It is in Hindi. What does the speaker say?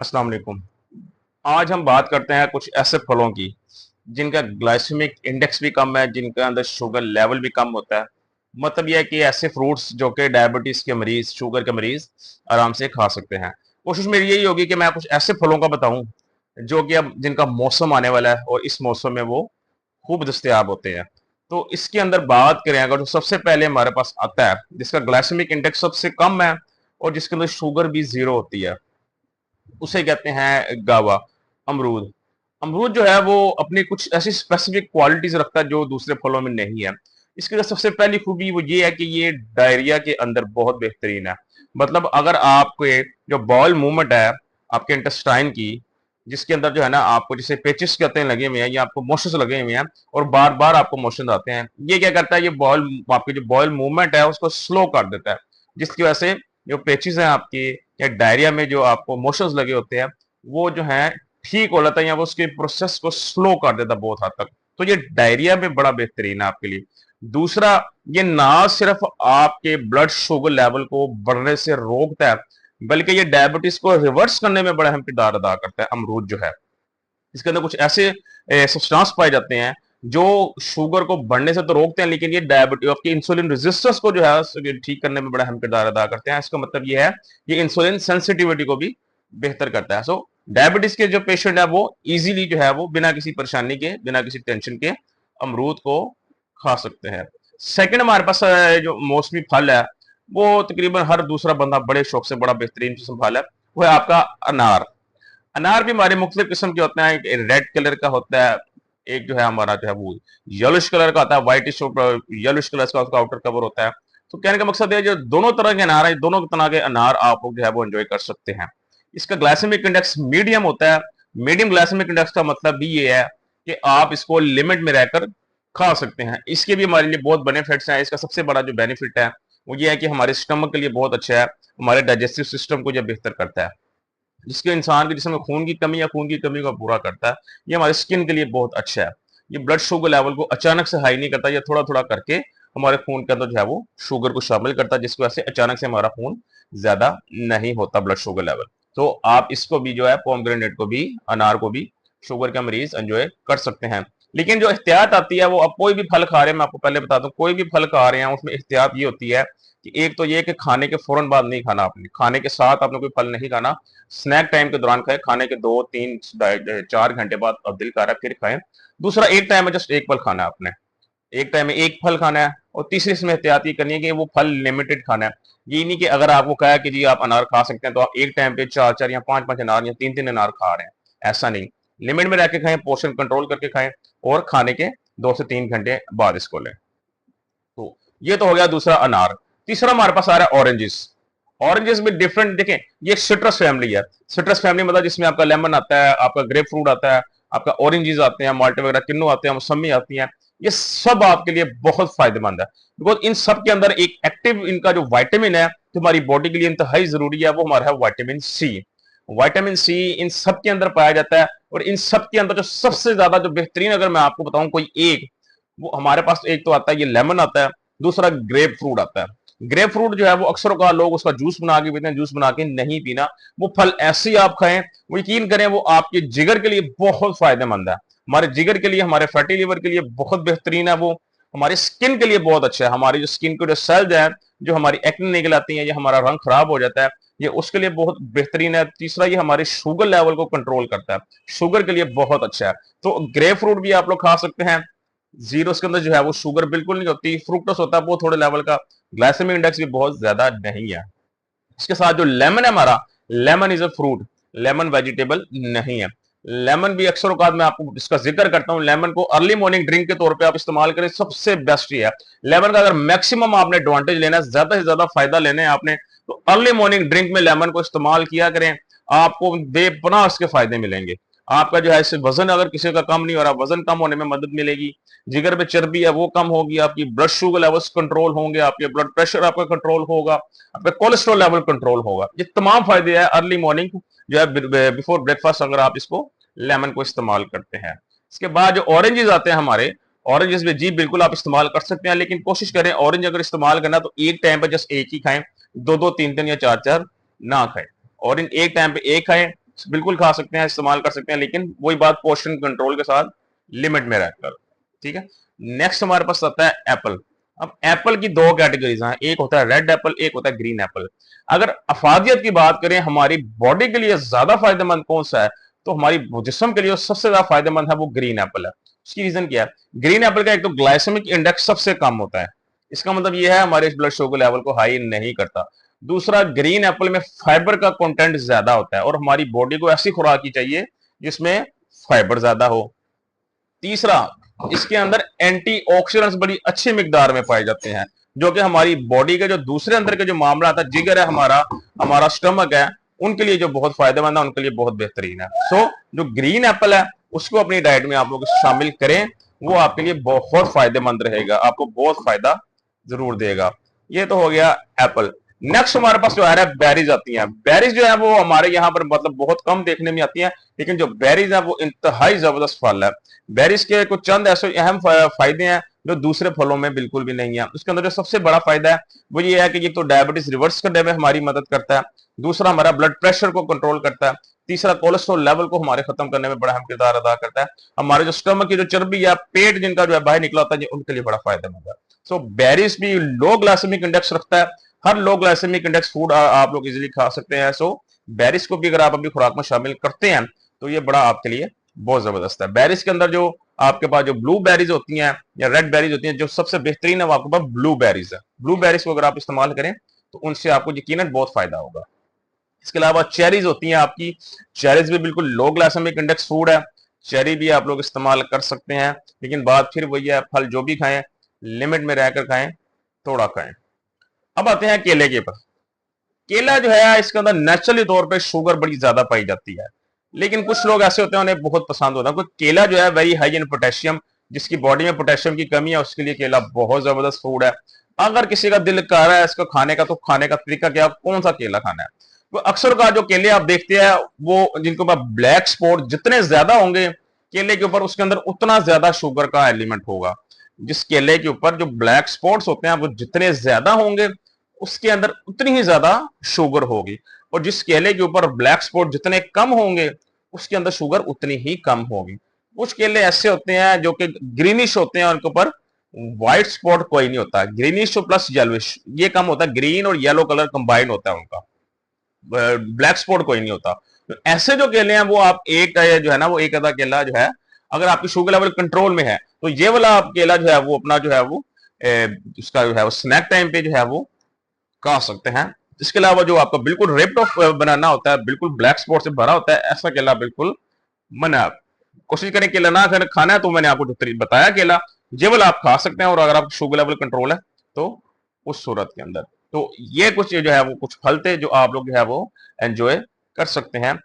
अस्सलाम वालेकुम। आज हम बात करते हैं कुछ ऐसे फलों की जिनका ग्लाइसेमिक इंडेक्स भी कम है, जिनके अंदर शुगर लेवल भी कम होता है। मतलब यह है कि ऐसे फ्रूट्स जो कि डायबिटीज के मरीज, शुगर के मरीज आराम से खा सकते हैं। कोशिश मेरी यही होगी कि मैं कुछ ऐसे फलों का बताऊं जो कि अब जिनका मौसम आने वाला है और इस मौसम में वो खूब दस्तयाब होते हैं। तो इसके अंदर बात करें अगर, तो सबसे पहले हमारे पास आता है जिसका ग्लाइसेमिक इंडेक्स सबसे कम है और जिसके अंदर शुगर भी जीरो होती है, उसे कहते हैं गावा, अमरूद। अमरूद जो है वो अपनी कुछ ऐसी स्पेसिफिक क्वालिटीज रखता है जो दूसरे फलों में नहीं है। इसकी जो सबसे पहली खूबी वो ये है कि ये डायरिया के अंदर बहुत बेहतरीन है। मतलब अगर आपके जो बॉल मूवमेंट है आपके इंटेस्टाइन की, जिसके अंदर जो है ना आपको जैसे पेचिस कहते हैं लगे हुए हैं या आपको मोशंस लगे हुए हैं और बार बार आपको मोशन आते हैं, ये क्या करता है, ये बॉल आपकी जो बॉयल मूवमेंट है उसको स्लो कर देता है, जिसकी वजह से जो पेचिस हैं आपकी या डायरिया में जो आपको मोशंस लगे होते हैं वो जो है ठीक हो जाता है या वो उसके प्रोसेस को स्लो कर देता है बहुत हद तक। तो ये डायरिया में बड़ा बेहतरीन है आपके लिए। दूसरा, ये ना सिर्फ आपके ब्लड शुगर लेवल को बढ़ने से रोकता है, बल्कि ये डायबिटीज को रिवर्स करने में बड़ा अहम किरदार अदा करता है अमरूद जो है। इसके अंदर कुछ ऐसे सब्सटेंस पाए जाते हैं जो शुगर को बढ़ने से तो रोकते हैं, लेकिन ये डायबिटीज आपकी इंसुलिन रेजिस्टेंस को जो है ठीक करने में बड़ा अहम किरदार अदा करते हैं। इसका मतलब ये है ये इंसुलिन सेंसिटिविटी को भी बेहतर करता है। सो डायबिटीज के जो पेशेंट है वो इजीली जो है वो बिना किसी परेशानी के, बिना किसी टेंशन के अमरूद को खा सकते हैं। सेकंड हमारे पास जो मौसमी फल है वो तकरीबन हर दूसरा बंदा बड़े शौक से, बड़ा बेहतरीन किस्म फल है, वो है आपका अनार। अनार भी हमारे मुख्तलिफ किस्म के होते हैं। एक रेड कलर का होता है, एक जो है हमारा जो है वो येलोइश कलर का होता है, व्हाइटिश येलोइश कलर का उसका आउटर कवर होता है। तो कहने का मकसद है जो दोनों तरह के अनार है, दोनों तरह के अनार आप लोग जो है वो एंजॉय कर सकते हैं। इसका ग्लाइसेमिक इंडेक्स मीडियम होता है। मीडियम ग्लाइसेमिक इंडेक्स का मतलब भी ये है कि आप इसको लिमिट में रहकर खा सकते हैं। इसके भी हमारे लिए बहुत बेनिफिट्स हैं। इसका सबसे बड़ा जो बेनिफिट है वो ये है कि हमारे स्टमक के लिए बहुत अच्छा है, हमारे डाइजेस्टिव सिस्टम को जो बेहतर करता है, जिसके इंसान के जिसमें खून की कमी या खून की कमी को पूरा करता है। ये हमारे स्किन के लिए बहुत अच्छा है। ये ब्लड शुगर लेवल को अचानक से हाई नहीं करता, ये थोड़ा थोड़ा करके हमारे खून के अंदर जो है वो शुगर को शामिल करता है, जिसकी वजह से अचानक से हमारा खून ज्यादा नहीं होता ब्लड शुगर लेवल। तो आप इसको भी जो है पोमग्रेनेट को भी, अनार को भी शुगर का मरीज एंजॉय कर सकते हैं। लेकिन जो एहतियात आती है वो, अब कोई भी फल खा रहे हैं, मैं आपको पहले बता दूं, कोई भी फल खा रहे हैं उसमें एहतियात ये होती है कि एक तो ये कि खाने के फौरन बाद नहीं खाना, आपने खाने के साथ आपने कोई फल नहीं खाना, स्नैक टाइम के दौरान खाएं, खाने के 2 3 4 घंटे बाद अब दिल कर रहा है फिर खाएं। दूसरा, एक टाइम में जस्ट एक फल खाना है आपने, एक टाइम में एक फल खाना है। और तीसरी इसमें एहतियात ये करनी है कि वो फल लिमिटेड खाना है। ये नहीं कि अगर आपको कहा है कि जी आप अनार खा सकते हैं तो आप एक टाइम पे 4 4 या 5 5 अनार या 3 3 अनार खा रहे हैं, ऐसा नहीं। लिमिट में रह के खाएं, पोर्शन कंट्रोल करके खाएं और खाने के 2 से 3 घंटे बाद इसको लें। तो ये तो हो गया दूसरा अनार। तीसरा हमारे पास आ रहा है ऑरेंजेस। ऑरेंजेस में डिफरेंट देखें, ये सिट्रस फैमिली है। सिट्रस फैमिली मतलब जिसमें आपका लेमन आता है, आपका ग्रेप फ्रूट आता है, आपका ऑरेंजेस आते हैं, माल्टे वगैरह किन्नू आते हैं, मौसमी आती हैं। ये सब आपके लिए बहुत फायदेमंद है, बिकॉज इन सब के अंदर एक एक्टिव इनका जो वाइटामिन है जो हमारी बॉडी के लिए इंतहाई जरूरी है वो हमारा है वाइटामिन सी। वाइटामिन सी इन सब के अंदर पाया जाता है। और इन सब के अंदर जो सबसे ज्यादा जो बेहतरीन अगर मैं आपको बताऊं कोई एक, वो हमारे पास एक तो आता है ये लेमन आता है, दूसरा ग्रेप फ्रूट आता है। ग्रेप फ्रूट जो है वो अक्सर का लोग उसका जूस बना के पीते हैं, जूस बना के नहीं पीना। वो फल ऐसे ही आप खाएं, वो यकीन करें वो आपके जिगर के लिए बहुत फायदेमंद है, हमारे जिगर के लिए, हमारे फैटी लिवर के लिए बहुत बेहतरीन है। वो हमारी स्किन के लिए बहुत अच्छा है, हमारी जो स्किन के जो सेल्स हैं जो हमारी एक्ने निकल आती हैं या हमारा रंग खराब हो जाता है, ये उसके लिए बहुत बेहतरीन है। तीसरा, ये हमारे शुगर लेवल को कंट्रोल करता है, शुगर के लिए बहुत अच्छा है। तो ग्रेप फ्रूट भी आप लोग खा सकते हैं। जीरो के अंदर जो है वो शुगर बिल्कुल नहीं होती, फ्रुक्टोस होता है वो थोड़े लेवल का, ग्लाइसेमिक इंडेक्स भी बहुत ज्यादा नहीं है। इसके साथ जो लेमन है हमारा, lemon is a fruit, lemon vegetable नहीं है। लेमन भी अक्सर औकात में आपको इसका जिक्र करता हूं, लेमन को अर्ली मॉर्निंग ड्रिंक के तौर पे आप इस्तेमाल करें, सबसे बेस्ट ही है। लेमन का अगर मैक्सिमम आपने एडवांटेज लेना है, ज्यादा से ज्यादा फायदा लेना है आपने, तो अर्ली मॉर्निंग ड्रिंक में लेमन को इस्तेमाल किया करें, आपको बेपनाह उसके फायदे मिलेंगे। आपका जो है वजन अगर किसी का कम नहीं हो रहा, वजन कम होने में मदद मिलेगी, जिगर में चर्बी है वो कम होगी, आपकी ब्लड शुगर लेवल्स कंट्रोल होंगे, आपके ब्लड प्रेशर आपका कंट्रोल होगा, आपका कोलेस्ट्रॉल लेवल कंट्रोल होगा। ये तमाम फायदे हैं अर्ली मॉर्निंग जो है बिफोर ब्रेकफास्ट अगर आप इसको लेमन को इस्तेमाल करते हैं। इसके बाद जो ऑरेंजेस आते हैं हमारे, ऑरेंजेस में जी बिल्कुल आप इस्तेमाल कर सकते हैं, लेकिन कोशिश करें ऑरेंज अगर इस्तेमाल करना तो एक टाइम पे जस्ट एक ही खाएं, 2 2 3 3 या 4 4 ना खाएं। ऑरेंज एक टाइम पे एक खाएं, बिल्कुल खा सकते हैं, इस्तेमाल कर सकते हैं, लेकिन वही बात पोर्शन कंट्रोल के साथ लिमिट में रहकर। ठीक है। नेक्स्ट हमारे पास आता है एप्पल। अब एप्पल की दो कैटेगरीज हैं, एक होता है रेड एप्पल, एक होता है ग्रीन एप्पल। अगर अफादियत की बात करें, हमारी बॉडी के लिए ज्यादा फायदेमंद कौन सा है, तो हमारी जिस्म के लिए सबसे ज्यादा फायदेमंद है वो ग्रीन एप्पल है। उसकी रीजन क्या है? ग्रीन एप्पल का एक तो ग्लाइसेमिक इंडेक्स सबसे कम होता है, इसका मतलब यह है हमारे ब्लड शुगर लेवल को हाई नहीं करता। दूसरा, ग्रीन एप्पल में फाइबर का कंटेंट ज्यादा होता है और हमारी बॉडी को ऐसी खुराक ही चाहिए जिसमें फाइबर ज्यादा हो। तीसरा, इसके अंदर एंटीऑक्सीडेंट्स बड़ी अच्छी मिकदार में पाए जाते हैं, जो कि हमारी बॉडी के जो दूसरे अंदर के जो मामला आता है, जिगर है हमारा, हमारा स्टमक है, उनके लिए जो बहुत फायदेमंद है, उनके लिए बहुत बेहतरीन है। सो जो ग्रीन एप्पल है उसको अपनी डाइट में आप लोग शामिल करें, वो आपके लिए बहुत फायदेमंद रहेगा, आपको बहुत फायदा जरूर देगा। ये तो हो गया एप्पल। नेक्स्ट हमारे पास जो है बेरीज आती हैं। बेरीज जो है वो हमारे यहाँ पर मतलब बहुत कम देखने में आती हैं, लेकिन जो बेरीज है वो इंतहाई जबरदस्त फल है। बेरीज के कुछ चंद ऐसे अहम फायदे हैं जो दूसरे फलों में बिल्कुल भी नहीं है। उसके अंदर जो सबसे बड़ा फायदा है वो ये है कि ये तो डायबिटीज रिवर्स करने में हमारी मदद करता है। दूसरा, हमारा ब्लड प्रेशर को कंट्रोल करता है। तीसरा, कोलेस्ट्रॉल लेवल को हमारे खत्म करने में बड़ा अहम किरदार अदा करता है। हमारे जो स्टमक की जो चर्बी या पेट जिनका जो है बाहर निकला होता है, उनके लिए बड़ा फायदेमंद है। सो बेरीज भी लो ग्लाइसेमिक इंडेक्स रखता है। हर लो ग्लाइसेमिक इंडेक्स फूड आप लोग इजीली खा सकते हैं। सो बेरीज को भी अगर आप अपनी खुराक में शामिल करते हैं तो ये बड़ा आपके लिए बहुत जबरदस्त है। बेरीज के अंदर जो आपके पास जो ब्लू बेरीज होती हैं या रेड बेरीज होती हैं, जो सबसे बेहतरीन है वो आपके पास ब्लू बेरीज है। ब्लू बेरीज को अगर आप इस्तेमाल करें तो उनसे आपको यकीनन बहुत फायदा होगा। इसके अलावा चेरीज होती हैं आपकी, चेरीज भी बिल्कुल लो ग्लाइसेमिक इंडेक्स फूड है। चेरी भी आप लोग इस्तेमाल कर सकते हैं, लेकिन बात फिर वही है, फल जो भी खाएं लिमिट में रहकर खाएं, थोड़ा खाएं। अब आते हैं केले के ऊपर। केला जो है इसके अंदर नेचुरली तौर पे शुगर बड़ी ज्यादा पाई जाती है, लेकिन कुछ लोग ऐसे होते हैं उन्हें बहुत पसंद होता है, क्योंकि केला जो है वेरी हाई इन पोटेशियम, जिसकी बॉडी में पोटेशियम की कमी है उसके लिए केला बहुत जबरदस्त फूड है। अगर किसी का दिल कर रहा है इसको खाने का, तो खाने का तरीका क्या, कौन सा केला खाना है? तो अक्सर का जो केले आप देखते हैं वो जिनके ऊपर ब्लैक स्पॉट जितने ज्यादा होंगे केले के ऊपर, उसके अंदर उतना ज्यादा शुगर का एलिमेंट होगा। जिस केले के ऊपर जो ब्लैक स्पॉट्स होते हैं वो जितने ज्यादा होंगे उसके अंदर उतनी ही ज्यादा शुगर होगी, और जिस केले के ऊपर ब्लैक स्पॉट जितने कम होंगे उसके अंदर शुगर उतनी ही कम होगी। कुछ केले ऐसे होते हैं जो कि ग्रीनिश होते हैं, उनके ऊपर व्हाइट स्पॉट कोई नहीं होता, ग्रीनिश प्लस येलोइश ये कम होता है, ग्रीन और येलो कलर कंबाइंड होता है उनका, ब्लैक स्पॉट कोई नहीं होता। तो ऐसे जो केले हैं वो आप एक जो है ना, वो एक आधा केला जो है अगर आपकी शुगर लेवल कंट्रोल में है तो ये वाला आप केला जो है वो अपना जो है वो उसका जो है वो स्नैक टाइम पे जो है वो खा सकते हैं। इसके अलावा जो आपका बिल्कुल रिप्ड ऑफ बनाना होता है, बिल्कुल ब्लैक स्पॉट से भरा होता है, ऐसा केला बिल्कुल मना। कोशिश करें केला ना खाना है, तो मैंने आपको जो बताया केला ये वाला आप खा सकते हैं, और अगर आपका शुगर लेवल कंट्रोल है तो उस सूरत के अंदर। तो ये कुछ जो है वो कुछ फल थे जो आप लोग जो है वो एंजॉय कर सकते हैं।